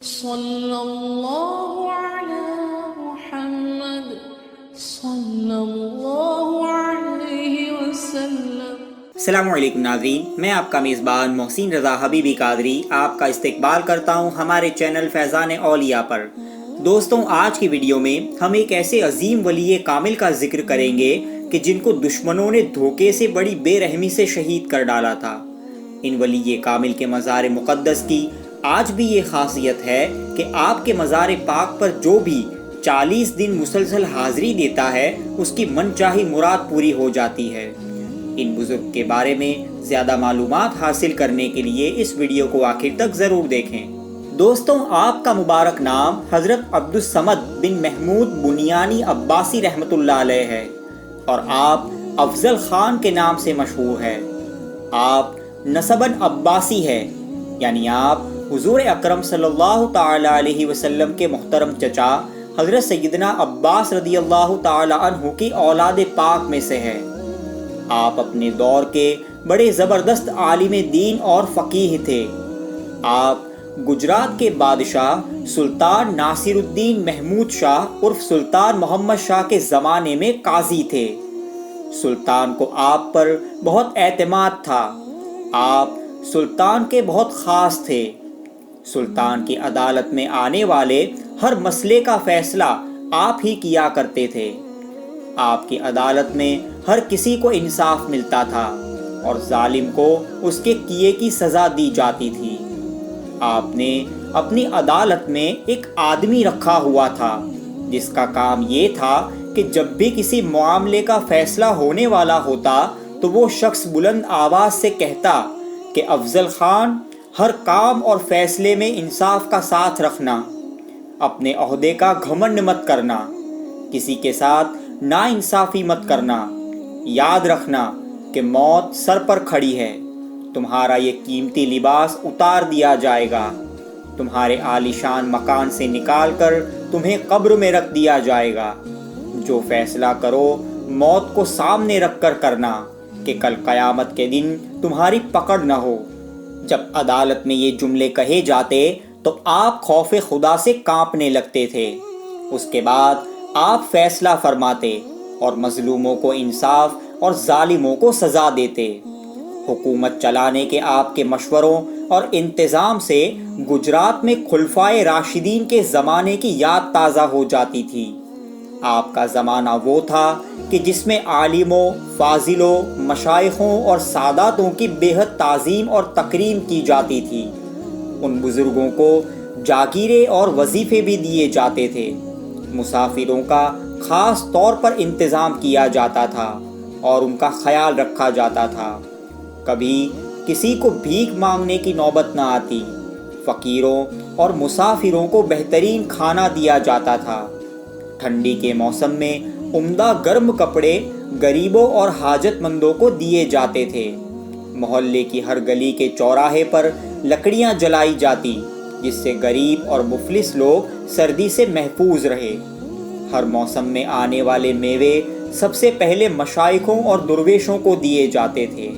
صلی اللہ علی محمد صلی اللہ علیہ وسلم۔ السلام علیکم ناظرین، میں آپ کا میزبان محسن رضا حبیبی قادری آپ کا استقبال کرتا ہوں ہمارے چینل فیضان اولیاء پر۔ دوستوں، آج کی ویڈیو میں ہم ایک ایسے عظیم ولی کامل کا ذکر کریں گے کہ جن کو دشمنوں نے دھوکے سے بڑی بے رحمی سے شہید کر ڈالا تھا۔ ان ولی کامل کے مزار مقدس کی آج بھی یہ خاصیت ہے کہ آپ کے مزار پاک پر جو بھی 40 دن مسلسل حاضری دیتا ہے اس کی من چاہی مراد پوری ہو جاتی ہے۔ ان بزرگ کے بارے میں زیادہ معلومات حاصل کرنے کے لیے اس ویڈیو کو آخر تک ضرور دیکھیں۔ دوستوں، آپ کا مبارک نام حضرت عبدالصمد بن محمود بنیانی عباسی رحمۃ اللہ علیہ ہے اور آپ افضل خان کے نام سے مشہور ہے۔ آپ نسباً عباسی ہے، یعنی آپ حضور اکرم صلی اللہ تعالی علیہ وسلم کے محترم چچا حضرت سیدنا عباس رضی اللہ تعالی عنہ کی اولاد پاک میں سے ہے۔ آپ اپنے دور کے بڑے زبردست عالم دین اور فقیہ تھے۔ آپ گجرات کے بادشاہ سلطان ناصر الدین محمود شاہ عرف سلطان محمد شاہ کے زمانے میں قاضی تھے۔ سلطان کو آپ پر بہت اعتماد تھا۔ آپ سلطان کے بہت خاص تھے۔ سلطان کی عدالت میں آنے والے ہر مسئلے کا فیصلہ آپ ہی کیا کرتے تھے۔ آپ کی عدالت میں ہر کسی کو انصاف ملتا تھا اور ظالم کو اس کے کیے کی سزا دی جاتی تھی۔ آپ نے اپنی عدالت میں ایک آدمی رکھا ہوا تھا جس کا کام یہ تھا کہ جب بھی کسی معاملے کا فیصلہ ہونے والا ہوتا تو وہ شخص بلند آواز سے کہتا کہ افضل خان، ہر کام اور فیصلے میں انصاف کا ساتھ رکھنا، اپنے عہدے کا گھمنڈ مت کرنا، کسی کے ساتھ ناانصافی مت کرنا، یاد رکھنا کہ موت سر پر کھڑی ہے، تمہارا یہ قیمتی لباس اتار دیا جائے گا، تمہارے عالیشان مکان سے نکال کر تمہیں قبر میں رکھ دیا جائے گا، جو فیصلہ کرو موت کو سامنے رکھ کر کرنا کہ کل قیامت کے دن تمہاری پکڑ نہ ہو۔ جب عدالت میں یہ جملے کہے جاتے تو آپ خوف خدا سے کانپنے لگتے تھے۔ اس کے بعد آپ فیصلہ فرماتے اور مظلوموں کو انصاف اور ظالموں کو سزا دیتے۔ حکومت چلانے کے آپ کے مشوروں اور انتظام سے گجرات میں خلفائے راشدین کے زمانے کی یاد تازہ ہو جاتی تھی۔ آپ کا زمانہ وہ تھا کہ جس میں عالموں، فاضلوں، مشائخوں اور ساداتوں کی بے حد تعظیم اور تکریم کی جاتی تھی۔ ان بزرگوں کو جاگیریں اور وظیفے بھی دیے جاتے تھے۔ مسافروں کا خاص طور پر انتظام کیا جاتا تھا اور ان کا خیال رکھا جاتا تھا۔ کبھی کسی کو بھیک مانگنے کی نوبت نہ آتی۔ فقیروں اور مسافروں کو بہترین کھانا دیا جاتا تھا۔ ٹھنڈی کے موسم میں عمدہ گرم کپڑے غریبوں اور حاجت مندوں کو دیے جاتے تھے۔ محلے کی ہر گلی کے چوراہے پر لکڑیاں جلائی جاتی جس سے غریب اور مفلس لوگ سردی سے محفوظ رہے۔ ہر موسم میں آنے والے میوے سب سے پہلے مشائخوں اور درویشوں کو دیے جاتے تھے۔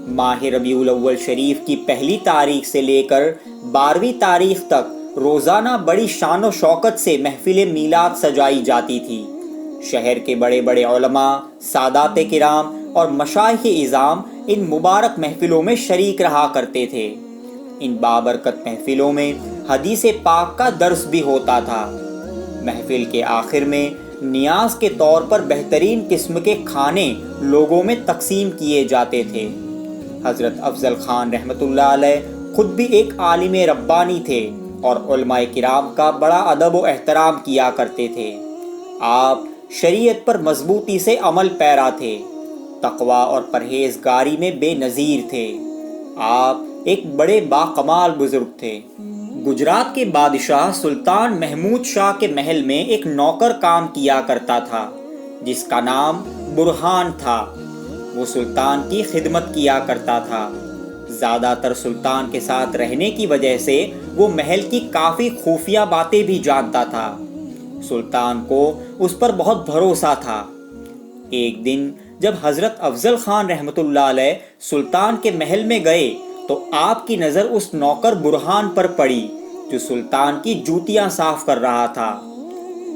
ماہ ربیع الاول شریف کی پہلی تاریخ سے لے کر 12ویں تاریخ تک روزانہ بڑی شان و شوکت سے محفل میلاد سجائی جاتی تھی۔ شہر کے بڑے بڑے علماء، سادات کرام اور مشائخ اعظام ان مبارک محفلوں میں شریک رہا کرتے تھے۔ ان بابرکت محفلوں میں حدیث پاک کا درس بھی ہوتا تھا۔ محفل کے آخر میں نیاز کے طور پر بہترین قسم کے کھانے لوگوں میں تقسیم کیے جاتے تھے۔ حضرت افضل خان رحمۃ اللہ علیہ خود بھی ایک عالم ربانی تھے اور علماء کرام کا بڑا ادب و احترام کیا کرتے تھے۔ آپ شریعت پر مضبوطی سے عمل پیرا تھے، تقوی اور پرہیزگاری میں بے نظیر تھے۔ آپ ایک بڑے باکمال بزرگ تھے۔ گجرات کے بادشاہ سلطان محمود شاہ کے محل میں ایک نوکر کام کیا کرتا تھا جس کا نام برہان تھا۔ وہ سلطان کی خدمت کیا کرتا تھا۔ زیادہ تر سلطان کے ساتھ رہنے کی وجہ سے وہ محل کی کافی خفیہ باتیں بھی جانتا تھا۔ سلطان کو اس پر بہت بھروسہ تھا۔ ایک دن جب حضرت افضل خان رحمۃ اللہ علیہ سلطان کے محل میں گئے تو آپ کی نظر اس نوکر برہان پر پڑی جو سلطان کی جوتیاں صاف کر رہا تھا۔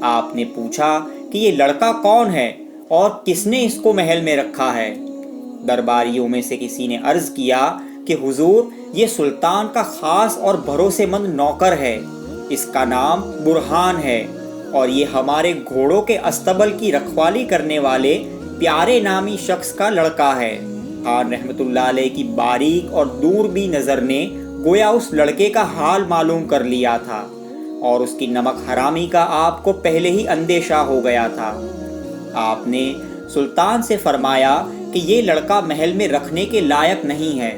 آپ نے پوچھا کہ یہ لڑکا کون ہے اور کس نے اس کو محل میں رکھا ہے؟ درباریوں میں سے کسی نے عرض کیا کہ حضور، یہ سلطان کا خاص اور بھروسے مند نوکر ہے، اس کا نام برہان ہے، اور یہ ہمارے گھوڑوں کے استبل کی رکھوالی کرنے والے پیارے نامی شخص کا لڑکا ہے۔ خان رحمت اللہ علیہ کی باریک اور دوربین نظر نے گویا اس لڑکے کا حال معلوم کر لیا تھا، اور اس کی نمک حرامی کا آپ کو پہلے ہی اندیشہ ہو گیا تھا۔ آپ نے سلطان سے فرمایا کہ یہ لڑکا محل میں رکھنے کے لائق نہیں ہے۔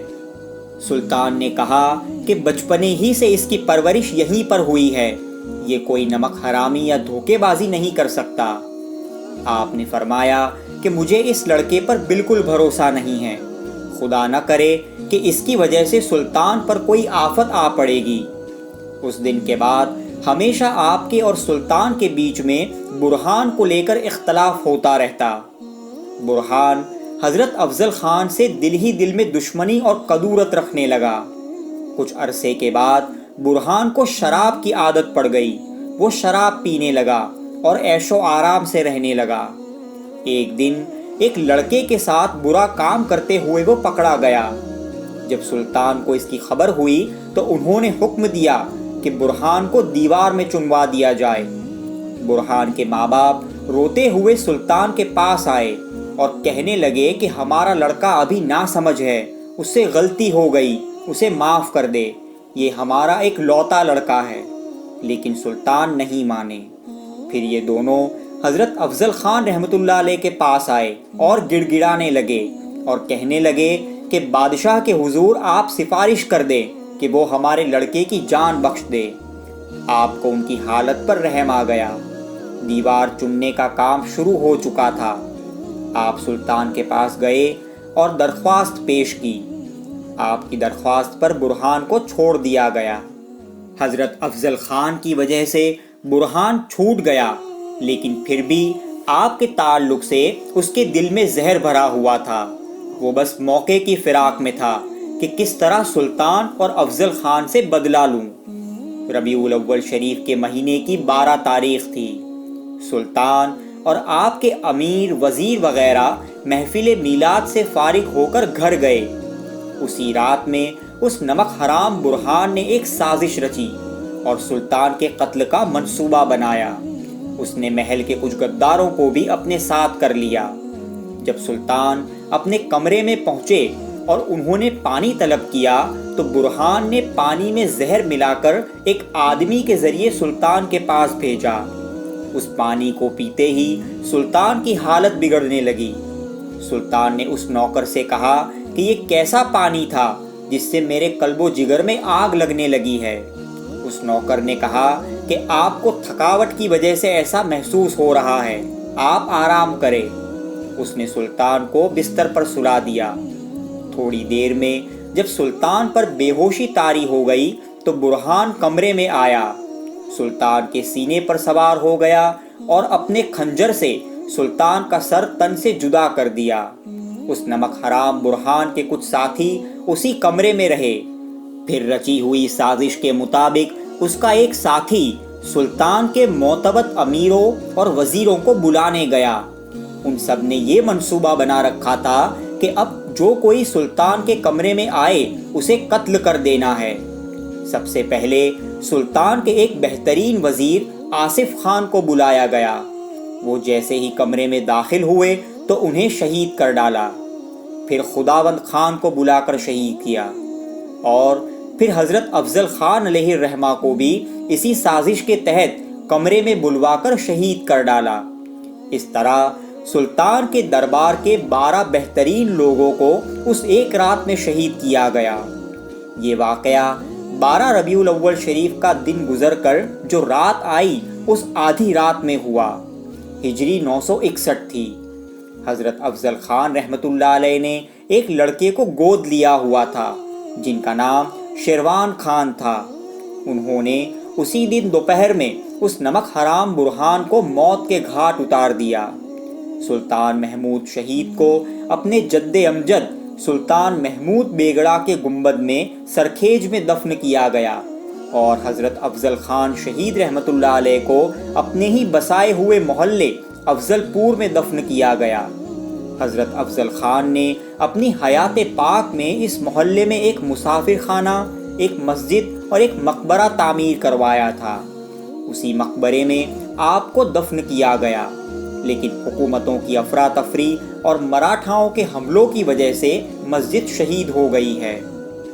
سلطان نے کہا کہ بچپنے ہی سے اس کی پرورش یہیں پر ہوئی ہے، یہ کوئی نمک حرامی یا دھوکے بازی نہیں کر سکتا۔ آپ نے فرمایا کہ مجھے اس لڑکے پر بالکل بھروسہ نہیں ہے، خدا نہ کرے کہ اس کی وجہ سے سلطان پر کوئی آفت آ پڑے گی۔ اس دن کے بعد ہمیشہ آپ کے اور سلطان کے بیچ میں برہان کو لے کر اختلاف ہوتا رہتا۔ برہان حضرت افضل خان سے دل ہی دل میں دشمنی اور کدورت رکھنے لگا۔ کچھ عرصے کے بعد برہان کو شراب کی عادت پڑ گئی، وہ شراب پینے لگا اور عیش و آرام سے رہنے لگا۔ ایک دن ایک لڑکے کے ساتھ برا کام کرتے ہوئے وہ پکڑا گیا۔ جب سلطان کو اس کی خبر ہوئی تو انہوں نے حکم دیا کہ برہان کو دیوار میں چنوا دیا جائے۔ برہان کے ماں باپ روتے ہوئے سلطان کے پاس آئے اور کہنے لگے کہ ہمارا لڑکا ابھی ناسمجھ ہے، اس سے غلطی ہو گئی، اسے معاف کر دے، یہ ہمارا ایک لوتا لڑکا ہے۔ لیکن سلطان نہیں مانے۔ پھر یہ دونوں حضرت افضل خان رحمت اللہ علیہ کے پاس آئے اور گڑ گڑانے لگے اور کہنے لگے کہ بادشاہ کے حضور آپ سفارش کر دیں کہ وہ ہمارے لڑکے کی جان بخش دے۔ آپ کو ان کی حالت پر رحم آ گیا۔ دیوار چننے کا کام شروع ہو چکا تھا۔ آپ سلطان کے پاس گئے اور درخواست پیش کی۔ آپ کی درخواست پر برہان کو چھوڑ دیا گیا۔ حضرت افضل خان کی وجہ سے برہان چھوٹ گیا، لیکن پھر بھی آپ کے تعلق سے اس کے دل میں زہر بھرا ہوا تھا۔ وہ بس موقع کی فراق میں تھا کہ کس طرح سلطان اور افضل خان سے بدلہ لوں۔ ربیع الاول شریف کے مہینے کی 12 تاریخ تھی۔ سلطان اور آپ کے امیر، وزیر وغیرہ محفل میلاد سے فارغ ہو کر گھر گئے۔ اسی رات میں اس نمک حرام برہان نے ایک سازش رچی اور سلطان کے قتل کا منصوبہ بنایا۔ اس نے محل کے کچھ غداروں کو بھی اپنے ساتھ کر لیا۔ جب سلطان اپنے کمرے میں پہنچے اور انہوں نے پانی طلب کیا تو برہان نے پانی میں زہر ملا کر ایک آدمی کے ذریعے سلطان کے پاس بھیجا۔ اس پانی کو پیتے ہی سلطان کی حالت بگڑنے لگی۔ سلطان نے اس نوکر سے کہا کہ یہ کیسا پانی تھا جس سے میرے قلب و جگر میں آگ لگنے لگی ہے۔ اس نوکر نے کہا کہ آپ کو تھکاوٹ کی وجہ سے ایسا محسوس ہو رہا ہے، آپ آرام کریں۔ اس نے سلطان کو بستر پر سلا دیا۔ تھوڑی دیر میں جب سلطان پر بے ہوشی طاری ہو گئی تو برہان کمرے میں آیا، سلطان کے سینے پر سوار ہو گیا اور اپنے خنجر سے سلطان کا سر تن سے جدا کر دیا۔ اس نمک حرام برہان کے کچھ ساتھی اسی کمرے میں رہے۔ پھر رچی ہوئی سازش کے مطابق اس کا ایک ساتھی سلطان کے معتبر امیروں اور وزیروں کو بلانے گیا۔ ان سب نے یہ منصوبہ بنا رکھا تھا کہ اب جو کوئی سلطان کے کمرے میں آئے اسے قتل کر دینا ہے۔ سب سے پہلے سلطان کے ایک بہترین وزیر آصف خان کو بلایا گیا۔ وہ جیسے ہی کمرے میں داخل ہوئے تو انہیں شہید کر ڈالا۔ پھر خداوند خان کو بلا کر شہید کیا، اور پھر حضرت افضل خان علیہ الرحمہ کو بھی اسی سازش کے تحت کمرے میں بلوا کر شہید کر ڈالا۔ اس طرح سلطان کے دربار کے 12 بہترین لوگوں کو اس ایک رات میں شہید کیا گیا۔ یہ واقعہ 12 ربیع الاول شریف کا دن گزر کر جو رات آئی اس آدھی رات میں ہوا۔ ہجری 961 تھی۔ حضرت افضل خان رحمت اللہ علیہ نے ایک لڑکے کو گود لیا ہوا تھا جن کا نام شیروان خان تھا۔ انہوں نے اسی دن دوپہر میں اس نمک حرام برہان کو موت کے گھاٹ اتار دیا۔ سلطان محمود شہید کو اپنے جد امجد سلطان محمود بیگڑا کے گنبد میں سرکھیج میں دفن کیا گیا، اور حضرت افضل خان شہید رحمۃ اللہ علیہ کو اپنے ہی بسائے ہوئے محلے افضل پور میں دفن کیا گیا۔ حضرت افضل خان نے اپنی حیات پاک میں اس محلے میں ایک مسافر خانہ، ایک مسجد اور ایک مقبرہ تعمیر کروایا تھا۔ اسی مقبرے میں آپ کو دفن کیا گیا، لیکن حکومتوں کی افراتفری اور مراٹھاؤں کے حملوں کی وجہ سے مسجد شہید ہو گئی ہے۔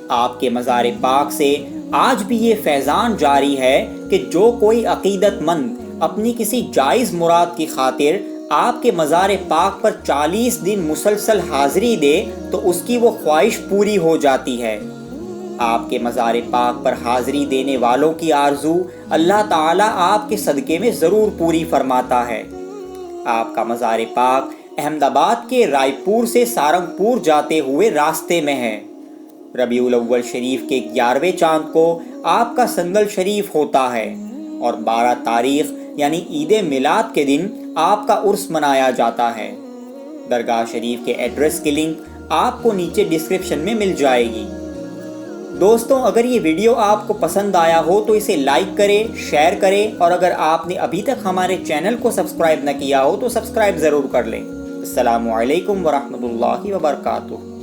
آپ کے مزار پاک سے آج بھی یہ فیضان جاری ہے کہ جو کوئی عقیدت مند اپنی کسی جائز مراد کی خاطر آپ کے مزار پاک پر 40 دن مسلسل حاضری دے تو اس کی وہ خواہش پوری ہو جاتی ہے۔ آپ کے مزار پاک پر حاضری دینے والوں کی آرزو اللہ تعالیٰ آپ کے صدقے میں ضرور پوری فرماتا ہے۔ آپ کا مزار پاک احمد آباد کے رائے پور سے سارنگپور جاتے ہوئے راستے میں ہے۔ ربیع الاول شریف کے 11ویں چاند کو آپ کا سنگل شریف ہوتا ہے اور 12 تاریخ یعنی عید میلاد کے دن آپ کا عرس منایا جاتا ہے۔ درگاہ شریف کے ایڈریس کی لنک آپ کو نیچے ڈسکرپشن میں مل جائے گی۔ دوستوں، اگر یہ ویڈیو آپ کو پسند آیا ہو تو اسے لائک کریں، شیئر کریں، اور اگر آپ نے ابھی تک ہمارے چینل کو سبسکرائب نہ کیا ہو تو سبسکرائب ضرور کر لیں۔ السلام علیکم ورحمۃ اللہ وبرکاتہ۔